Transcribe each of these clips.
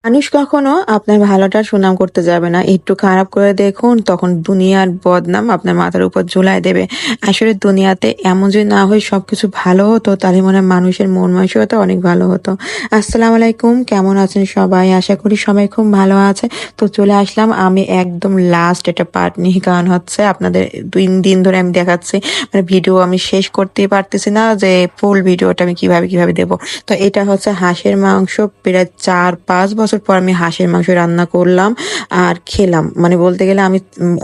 মানুষ কখনো আপনার ভালোটার সুনাম করতে যাবে না। একটু খারাপ করে দেখুন, তখন দুনিয়ার বদনাম আপনার মাথার উপর ঝুলায় দেবে। আসলে দুনিয়াতে এমন যদি না হয়ে সবকিছু ভালো হতো, তাহলে মনে হয় মানুষের মন মানসিকতা অনেক ভালো হতো। আসসালামু আলাইকুম, কেমন আছেন সবাই? আশা করি সবাই খুব ভালো আছে। তো চলে আসলাম আমি একদম লাস্ট একটা পার্ট নিয়ে, কারণ হচ্ছে আপনাদের ২ দিন ধরে আমি দেখাচ্ছি, মানে ভিডিও আমি শেষ করতেই পারতেছি না যে ফুল ভিডিওটা আমি কিভাবে দেব। তো এটা হচ্ছে হাঁসের মাংস। প্রায় ৪-৫ বছর পর আমি হাঁসের মাংস রান্না করলাম আর খেলাম। মানে বলতে গেলে আমি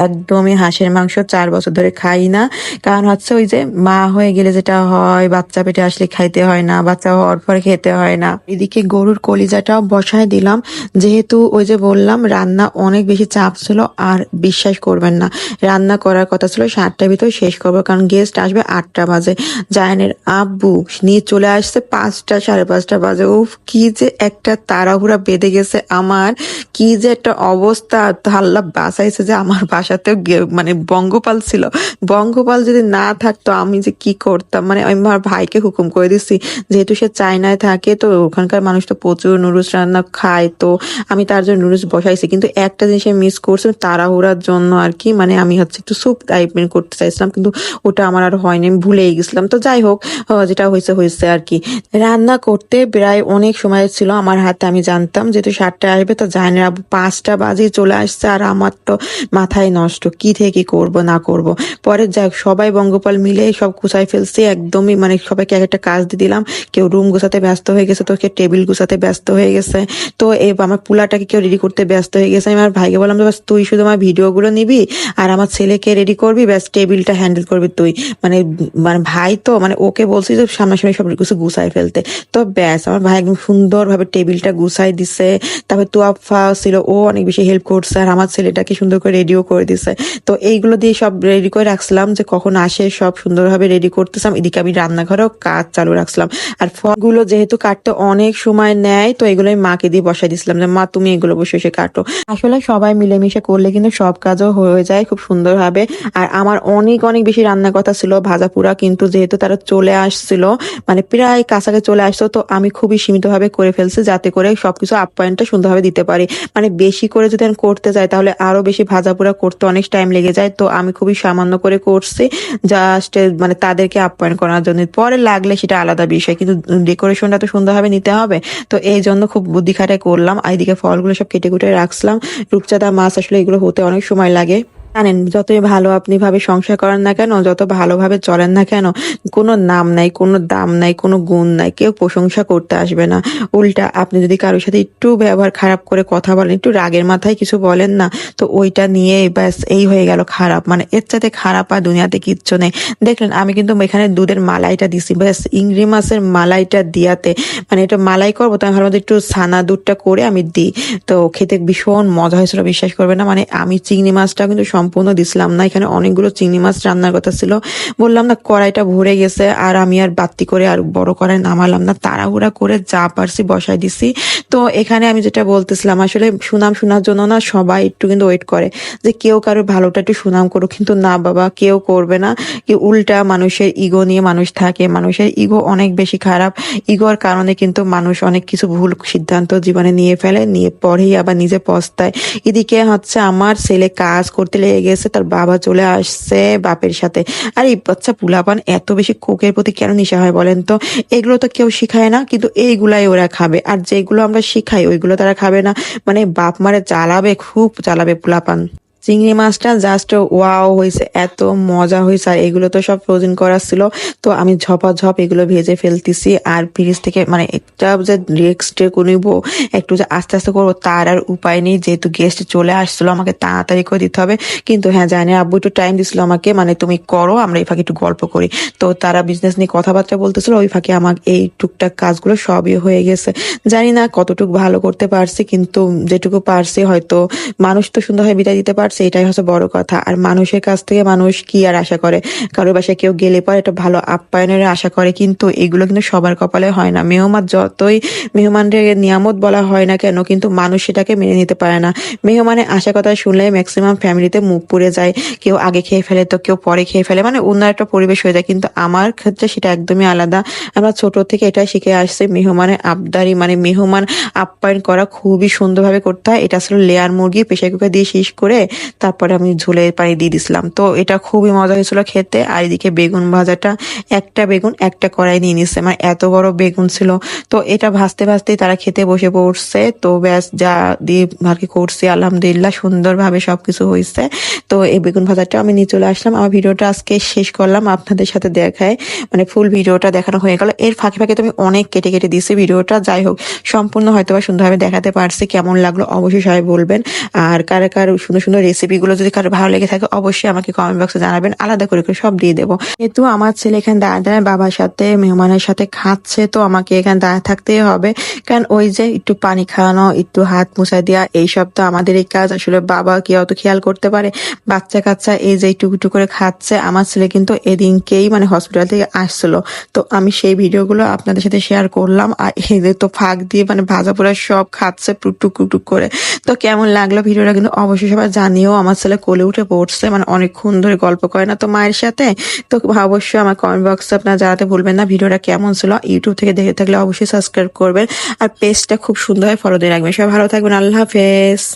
একদমই হাঁসের মাংস ৪ বছর ধরে খাই না। কারণ হচ্ছে ওই যে মা হয়ে গেলে যেটা হয়, বাচ্চা পেটে আসলে খাইতে হয় না, বাচ্চা হওয়ার পরে খেতে হয় না। এদিকে গরুর কলিজাটাও বসায় দিলাম, যেহেতু ওই যে বললাম রান্না অনেক বেশি চাপ ছিল। আর বিশ্বাস করবেন না, রান্না করার কথা ছিল ৭টার ভিতর শেষ করবো, কারণ গেস্ট আসবে ৮টা বাজে। জায়ানের আব্বু নিয়ে চলে আসছে ৫টা ৫:৩০ বাজে। উফ, কি যে একটা তাড়াহুড়া বেঁধে গেছে আমার, কি যে একটা অবস্থা। আল্লাহ বাঁচাইছে যে আমার বাসাতেও মানে বঙ্গপাল ছিল। বঙ্গপাল যদি না থাকতো আমি যে কি করতাম। মানে আমি আমার ভাইকে হুকুম করে দিচ্ছি, যেহেতু সে চায়নায় থাকে, তো ওখানকার মানুষ তো প্রচুর নুডলস রান্না খায়, তো আমি তার জন্য নুডলস বসাইছি। কিন্তু একটা জিনিস আমি মিস করছি তাড়াহুড়ার জন্য আর কি, মানে আমি হচ্ছে একটু স্যুপ টাইপের করতে চাইছিলাম, কিন্তু ওটা আমার আর হয়নি, আমি ভুলেই গেছিলাম। তো যাই হোক, যেটা হয়েছে আর কি। রান্না করতে প্রায় অনেক সময় ছিল আমার হাতে। আমি জানতাম যেহেতু ৭টায় আসবে, তো জানি আব্বু ৫টা বাজে চলে আসছে, আর আমার তো মাথায় নষ্ট কি থেকে কি করবো না করব। পরে যাক, সবাই বঙ্গপাল মিলে সব গুছাই ফেলছি একদমই, মানে সবাইকে এক একটা কাজ দিয়ে দিলাম। কেউ রুম গুছাতে ব্যস্ত হয়ে গেছে, তো কেউ টেবিল গুছাতে ব্যস্ত হয়ে গেছে, তো আমার পোলাটাকে কেউ রেডি করতে ব্যস্ত হয়ে গেছে। আমি আমার ভাইকে বললাম যে বাস তুই শুধু আমার ভিডিওগুলো নিবি, আর আমার ছেলেকে রেডি করবি, ব্যাস টেবিলটা হ্যান্ডেল করবি তুই। মানে মানে ভাই তো, মানে ওকে বলছি যে সামনাসামনি সব কিছু গুছাই ফেলতে। তো ব্যাস, আমার ভাই একদম সুন্দরভাবে টেবিলটা গুছাই দিছে। তারপর তুয়াফা ছিল, ও অনেক বেশি হেল্প করছে, আর আমার ছেলেটাকে সুন্দর করে রেডিও করে দিছে। তো এইগুলো দিয়ে সব রেডি করে রাখছিলাম, যে কখন আসে সব সুন্দরভাবে রেডি করতেছিলাম। এদিকে আমি রান্নাঘরেও কাজ চালু রাখছিলাম। আর ফলগুলো যেহেতু কাটতে অনেক সময় নেয়, তো এগুলো আমি মাকে দিয়ে বসাই দিছিলাম যে মা তুমি এগুলো বসে বসে কাটো। আসলে সবাই মিলেমিশে করলে কিন্তু সব কাজও হয়ে যায় খুব সুন্দরভাবে। আর আমার অনেক অনেক বেশি রান্নার কথা ছিল ভাজা পোড়া, কিন্তু যেহেতু তারা চলে আসছিল, মানে প্রায় কাছাকাছি চলে আসতো, তো আমি খুবই সীমিতভাবে করে ফেলছি, যাতে করে সবকিছু আপ্যায়নটা সুন্দরভাবে দিতে পারি। মানে বেশি করে যদি আমি করতে যাই, তাহলে আরো বেশি ভাজা পোড়া করতে অনেক টাইম লেগে যায়। তো আমি খুবই সামান্য করে করছি, জাস্ট মানে তাদেরকে আপ্যায়ন করার জন্য। পরে লাগলে সেটা আলাদা বিষয়, কিন্তু ডেকোরেশনটা তো সুন্দরভাবে নিতে হবে। তো এই জন্য খুব বুদ্ধি খাটাই করলাম। আর এদিকে ফলগুলো সব কেটে কুটে রাখছিলাম। রূপচাঁদা মাছ আসলে এগুলো হতে অনেক সময় লাগে। জানেন, যতই ভালো আপনি ভাবে সংসার করেন না কেন, যত ভালোভাবে চলেন না কেন, কোনো নাম নাই, কোনো দাম নাই, কোনো গুণ নাই, কেউ প্রশংসা করতে আসবে না। উল্টা আপনি যদি কারোর সাথে একটু ব্যবহার খারাপ করে কথা বলেন, একটু রাগের মাথায় কিছু বলেন না, তো ওইটা নিয়ে ব্যাস এই হয়ে গেল খারাপ। মানে এর চাইতে খারাপ আর দুনিয়াতে কিচ্ছু নেই। দেখলেন আমি কিন্তু এখানে দুধের মালাইটা দিছি, ব্যাস ইংরি মাছের মালাইটা দিয়াতে, মানে এটা মালাই করবো, তো আমি ভাবলাম যে একটু ছানা দুধটা করে আমি দিই। তো খেতে ভীষণ মজা হয়েছিল, বিশ্বাস করবে না। মানে আমি চিংড়ি মাছটা কিন্তু সম্পূর্ণ দিছিলাম না, এখানে অনেকগুলো চিংড়ি মাছ রান্নার কথা ছিল। বললাম না, কড়াইটা ভরে গেছে, আর আমি আর বাড়তি করে আর বড় কড়াই নামালাম না, তাড়াহুড়া করে যা পারছি বসাই দিছি। তো এখানে আমি যেটা বলতেছিলাম, আসলে সুনাম শোনার জন্য না সবাই একটু কিন্তু ওয়েট করে যে কেউ কারোর ভালোটা একটু সুনাম করুক, কিন্তু না বাবা, কেউ করবে না। কি উল্টা মানুষের ইগো নিয়ে মানুষ থাকে, মানুষের ইগো অনেক বেশি খারাপ। ইগোর কারণে কিন্তু মানুষ অনেক কিছু ভুল সিদ্ধান্ত জীবনে নিয়ে ফেলে, নিয়ে পরেই আবার নিজে পস্তায়। এদিকে হচ্ছে আমার ছেলে কাজ করতে লেগে গেছে, তার বাবা চলে আসছে বাপের সাথে। আর এই বাচ্চা পুলাপান এত বেশি কোকের প্রতি কেন নেশা হয় বলেন তো? এগুলো তো কেউ শিখায় না, কিন্তু এইগুলাই ওরা খাবে। আর যেগুলো আমরা শিখাই ওইগুলো তারা খাবে না। মানে বাপ মারে জ্বালাবে, খুব জ্বালাবে পুলাপান। চিংড়ি মাছটা জাস্ট ওয়াও হয়েছে, এত মজা হয়েছে। আর এগুলো তো সব ফ্রোজেন করা ছিল, তো আমি ঝপাঝপ এগুলো ভেজে ফেলতেছি। আর ফ্রিজ থেকে মানে একটা যে নেক্সট নিবো, একটু যে আস্তে আস্তে করবো, তার আর উপায় নেই, যেহেতু গেস্ট চলে আসছিল, আমাকে তাড়াতাড়ি করে দিতে হবে। কিন্তু হ্যাঁ, জানি আব্বু একটু টাইম দিছিল আমাকে, মানে তুমি করো, আমরা এই ফাঁকে একটু গল্প করি। তো তারা বিজনেস নিয়ে কথাবার্তা বলতেছিল, ওই ফাঁকে আমার এই টুকটাক কাজগুলো সবই হয়ে গেছে। জানি না কতটুকু ভালো করতে পারছি, কিন্তু যেটুকু পারছি, হয়তো মানুষ তো সুন্দরভাবে বিদায় দিতে পারছি রাখছে, এটাই হচ্ছে বড় কথা। আর মানুষের কাছ থেকে মানুষ কি আর আশা করে? কারোর বাসায় কেউ গেলে পরে একটা ভালো আপ্যায়নের আশা করে, কিন্তু এগুলো কিন্তু সবার কপালে হয় না। মেহমান যতই মেহমানদের নিয়ামত বলা হয় না কেন, কিন্তু মানুষ সেটাকে মেনে নিতে পারে না। মেহমানের আশা কথা শুনলে ম্যাক্সিমাম ফ্যামিলিতে মুখ পুড়ে যায়। কেউ আগে খেয়ে ফেলে তো কেউ পরে খেয়ে ফেলে, মানে অন্য একটা পরিবেশ হয়ে যায়। কিন্তু আমার ক্ষেত্রে সেটা একদমই আলাদা। আমরা ছোট থেকে এটাই শিখে আসছি, মেহমানের আবদারি মানে মেহমান আপ্যায়ন করা খুবই সুন্দরভাবে করতে হয়। এটা আসলে লেয়ার মুরগি প্রেসার কুকার দিয়ে শেষ করে তারপরে আমি ঝোলের পানি দিয়ে দিছিলাম। তো এটা খুবই মজা হয়েছিল খেতে। আর এদিকে বেগুন ভাজাটা, একটা বেগুন একটা কড়াই নিয়ে নিচ্ছে, মানে এত বড় বেগুন ছিল। তো এটা ভাজতে ভাজতেই তারা খেতে বসে পড়ছে। তো ব্যাস যা দিয়ে আর কি করছি, আলহামদুলিল্লাহ সুন্দরভাবে সবকিছু হয়েছে। তো এই বেগুন ভাজাটা আমি নিয়ে চলে আসলাম। আমার ভিডিওটা আজকে শেষ করলাম আপনাদের সাথে দেখায়, মানে ফুল ভিডিওটা দেখানো হয়ে গেল। এর ফাঁকে ফাঁকে তুমি অনেক কেটে কেটে দিয়েছি ভিডিওটা। যাই হোক, সম্পূর্ণ হয়তো বা সুন্দরভাবে দেখাতে পারছি। কেমন লাগলো অবশ্যই সবাই বলবেন। আর কার কার সুন্দর সুন্দর রেসিপিগুলো যদি কারো ভালো লেগে থাকে অবশ্যই আমাকে কমেন্ট বক্সে জানাবেন, আলাদা করে করে সব দিয়ে দেবো। যেহেতু আমার ছেলে এখানে দাঁড়ায় দাঁড়ায় বাবার সাথে মেহমানের সাথে খাচ্ছে, তো আমাকে এখানে দাঁড়ায় থাকতেই হবে। কারণ ওই যে একটু পানি খাওয়ানো, একটু হাত মুছাই দেওয়া, এইসব তো আমাদের এই কাজ। আসলে বাবা কি অত খেয়াল করতে পারে? বাচ্চা কাচ্চা এই যে একটু একটু করে খাচ্ছে। আমার ছেলে কিন্তু এদিনকেই মানে হসপিটাল থেকে আসছিল, তো আমি সেই ভিডিওগুলো আপনাদের সাথে শেয়ার করলাম। আর এদের তো ফাঁক দিয়ে মানে ভাজা পোড়া সব খাচ্ছে টুকটুক টুকটুক করে। তো কেমন লাগলো ভিডিওটা কিন্তু অবশ্যই সবাই জানিও। আমার ছেলে কোলে উঠে পড়ছে, মানে অনেকক্ষণ ধরে গল্প করে না তো মায়ের সাথে। তো অবশ্যই আমার কমেন্ট বক্সে আপনারা জানাতে ভুলবেন না ভিডিওটা কেমন ছিল। ইউটিউব থেকে দেখে থাকলে অবশ্যই সাবস্ক্রাইব করবেন, আর পেজটা খুব সুন্দরভাবে ফলো দিয়ে রাখবেন। সবাই ভালো থাকবেন, আল্লাহ হাফেজ।